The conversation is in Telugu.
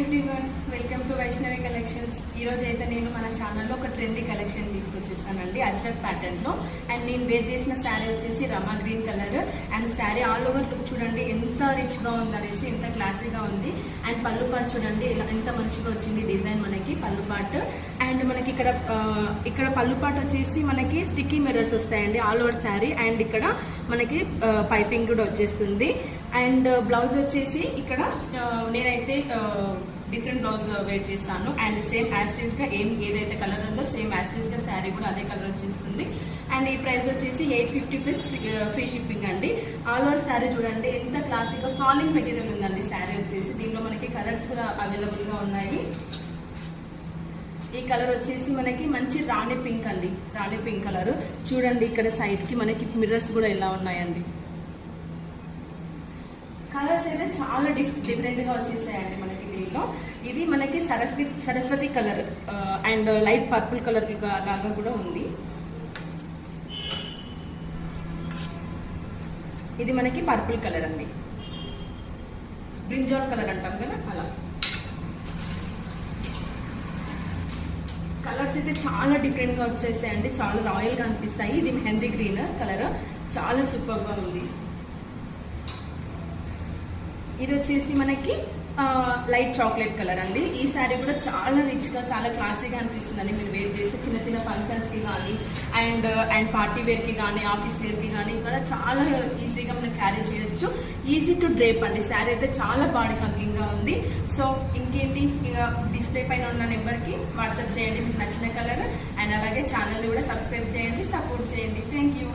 Everyone, welcome to Vaishnavi collections. ఈరోజు అయితే నేను మన ఛానల్లో ఒక ట్రెండీ కలెక్షన్ తీసుకొచ్చేసానండి అజ్రక్ ప్యాటర్న్లో. అండ్ నేను వేర్ చేసిన శారీ వచ్చేసి Rama green colour. And sari all over look చూడండి ఎంత రిచ్గా ఉందనేసి, ఎంత క్లాసీగా ఉంది. అండ్ పళ్ళు పాటు చూడండి ఎంత మంచిగా వచ్చింది డిజైన్ మనకి పళ్ళు పాటు. అండ్ మనకి ఇక్కడ పళ్ళు పాటు వచ్చేసి మనకి స్టిక్కీ మిర్రర్స్ వస్తాయండి ఆల్ ఓవర్ శారీ. అండ్ ఇక్కడ మనకి పైపింగ్ కూడా వచ్చేస్తుంది. అండ్ బ్లౌజ్ వచ్చేసి ఇక్కడ నేనైతే డిఫరెంట్ బ్లౌజ్ వేర్ చేస్తాను. అండ్ సేమ్ యాస్టీస్గా ఏదైతే కలర్ ఉందో సేమ్ యాస్టీస్గా శారీ కూడా అదే కలర్ వచ్చేస్తుంది. అండ్ ఈ ప్రైస్ వచ్చేసి 850 ప్లస్ ఫ్రీ షిప్పింగ్ అండి. ఆల్ ఓవర్ శారీ చూడండి ఎంత క్లాసిక్గా ఫాలింగ్ మెటీరియల్ ఉందండి శారీ వచ్చేసి. దీంట్లో మనకి కలర్స్ కూడా అవైలబుల్గా ఉన్నాయి. ఈ కలర్ వచ్చేసి మనకి మంచి రాణి పింక్ అండి, రాణి పింక్ కలర్. చూడండి ఇక్కడ సైడ్కి మనకి మిర్రర్స్ కూడా ఇలా ఉన్నాయండి. కలర్స్ అయితే చాలా డిఫరెంట్గా వచ్చేసాయండి మనకి దీంట్లో. ఇది మనకి Saraswati colour and light purple colour లాగా కూడా ఉంది. ఇది మనకి పర్పుల్ కలర్ అండి, బ్రింజాల్ కలర్ అంటాం కదా అలా. కలర్స్ అయితే చాలా డిఫరెంట్గా వచ్చేసాయండి, చాలా రాయల్గా అనిపిస్తాయి. ఇది మెహందీ గ్రీన్ కలర్, చాలా సూపర్గా ఉంది. ఇది వచ్చేసి మనకి లైట్ చాక్లెట్ కలర్ అండి. ఈ శారీ కూడా చాలా రిచ్గా చాలా క్లాసీగా అనిపిస్తుందండి. మీరు వేర్ చేస్తే చిన్న చిన్న ఫంక్షన్స్కి కానీ అండ్ పార్టీ వేర్కి కానీ ఆఫీస్ వేర్కి కానీ ఇక్కడ చాలా ఈజీగా మనం క్యారీ చేయొచ్చు. ఈజీ టు డ్రేప్ అండి. శారీ అయితే చాలా బాడీ హగ్గింగ్గా ఉంది. సో ఇంకేంటి, ఇక డిస్ప్లే పైన ఉన్న నెంబర్కి వాట్సాప్ చేయండి మీకు నచ్చిన కలర్. అండ్ అలాగే ఛానల్ని కూడా సబ్స్క్రైబ్ చేయండి, సపోర్ట్ చేయండి. Thank you.